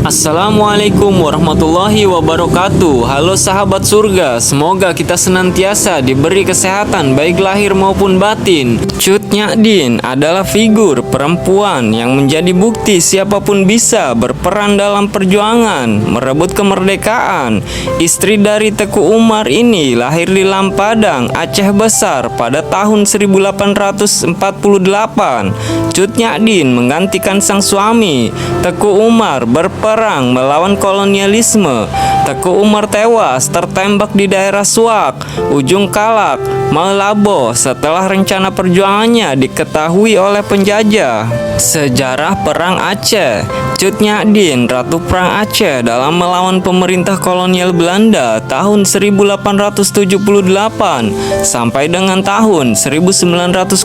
Assalamualaikum warahmatullahi wabarakatuh. Halo sahabat surga, semoga kita senantiasa diberi kesehatan baik lahir maupun batin. Cut Nyak Dien adalah figur perempuan yang menjadi bukti siapapun bisa berperan dalam perjuangan merebut kemerdekaan. Istri dari Teku Umar ini lahir di Lampadang, Aceh Besar pada tahun 1848. Cut Nyak Dien menggantikan sang suami. Teku Umar berperang melawan kolonialisme. Teku Umar tewas tertembak di daerah Suak, Ujung Kalak, Malabo setelah rencana perjuangannya diketahui oleh penjajah. Sejarah Perang Aceh. Cut Nyak Dien, Ratu Perang Aceh dalam melawan pemerintah kolonial Belanda tahun 1878 sampai dengan tahun 1908.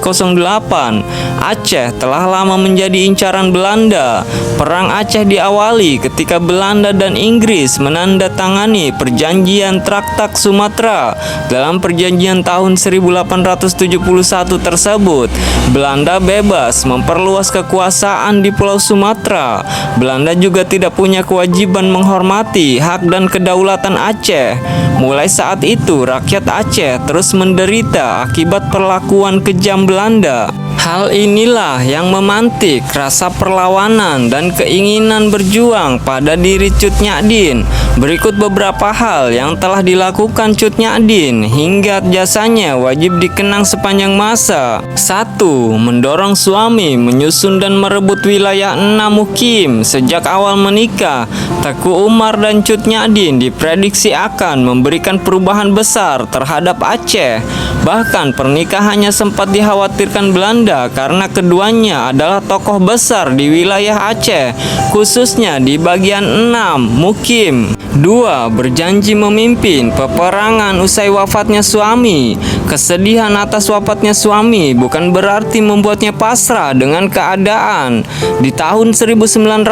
Aceh telah lama menjadi incaran Belanda. Perang Aceh diawali ketika Belanda dan Inggris menandatangani perjanjian Traktat Sumatera. Dalam perjanjian tahun 1871 tersebut, Belanda bebas memperluas kekuasaan di Pulau Sumatera. Belanda juga tidak punya kewajiban menghormati hak dan kedaulatan Aceh. Mulai saat itu, rakyat Aceh terus menderita akibat perlakuan kejam Belanda. Hal inilah yang memantik rasa perlawanan dan keinginan berjuang pada diri Cut Nyak Dien. Berikut beberapa hal yang telah dilakukan Cut Nyak Dien hingga jasanya wajib dikenang sepanjang masa. 1. Mendorong suami menyusun dan merebut wilayah Enam Mukim. Sejak awal menikah, Teku Umar dan Cut Nyak Dien diprediksi akan memberikan perubahan besar terhadap Aceh. Bahkan pernikahannya sempat dikhawatirkan Belanda karena keduanya adalah tokoh besar di wilayah Aceh, khususnya di bagian Enam Mukim. 2. Berjanji memimpin peperangan usai wafatnya suami. Kesedihan atas wafatnya suami bukan berarti membuatnya pasrah dengan keadaan. Di tahun 1901,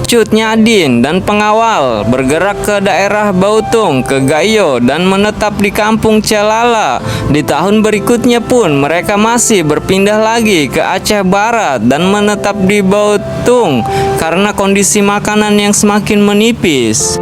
Cut Nyak Dien dan pengawal bergerak ke daerah Bautung, ke Gayo, dan menetap di kampung Celala. Di tahun berikutnya pun mereka masih berpindah lagi ke Aceh Barat dan menetap di Bautung karena kondisi makanan yang semakin menipis.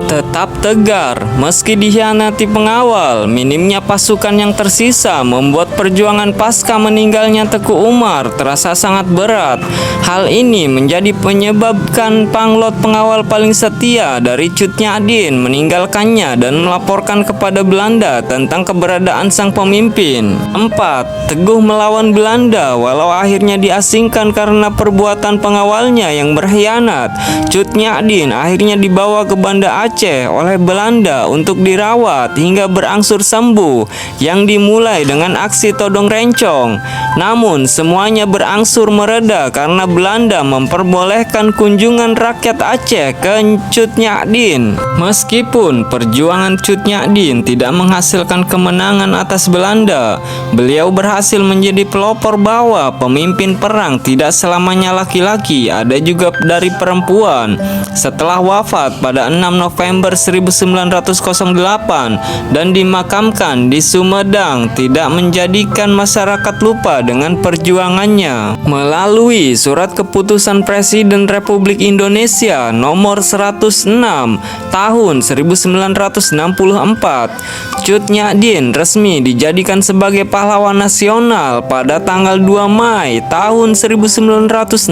Tetap tegar meski dikhianati pengawal, minimnya pasukan yang tersisa membuat perjuangan pasca meninggalnya Teku Umar terasa sangat berat. Hal ini menjadi penyebabkan panglot pengawal paling setia dari Cut Nyak Dien meninggalkannya dan melaporkan kepada Belanda tentang keberadaan sang pemimpin. 4. Teguh melawan Belanda walau akhirnya diasingkan karena perbuatan pengawalnya yang berkhianat. Cut Nyak Dien akhirnya dibawa ke Banda Aceh oleh Belanda untuk dirawat hingga berangsur sembuh, yang dimulai dengan aksi todong rencong. Namun semuanya berangsur mereda karena Belanda memperbolehkan kunjungan rakyat Aceh ke Cut Nyak Dien. Meskipun perjuangan Cut Nyak Dien tidak menghasilkan kemenangan atas Belanda, beliau berhasil menjadi pelopor bahwa pemimpin perang tidak selamanya laki-laki, ada juga dari perempuan. Setelah wafat pada 6 November 1908 dan dimakamkan di Sumedang, tidak menjadikan masyarakat lupa dengan perjuangannya. Melalui surat keputusan Presiden Republik Indonesia nomor 106 tahun 1964, Cut Nyak Dien resmi dijadikan sebagai pahlawan nasional pada tanggal 2 Mei tahun 1962.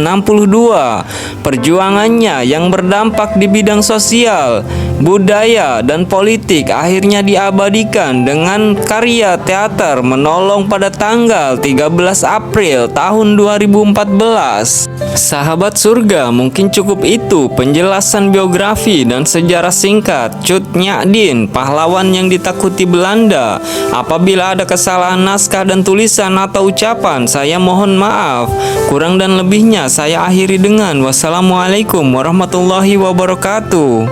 Perjuangannya yang berdampak di bidang sosial, budaya, dan politik akhirnya diabadikan dengan karya teater Menolong pada tanggal 13 April tahun 2014. Sahabat surga, mungkin cukup itu penjelasan biografi dan sejarah singkat Cut Nyak Dien, pahlawan yang ditakuti Belanda. Apabila ada kesalahan naskah dan tulisan atau ucapan, saya mohon maaf. Kurang dan lebihnya saya akhiri dengan wassalamualaikum warahmatullahi wabarakatuh.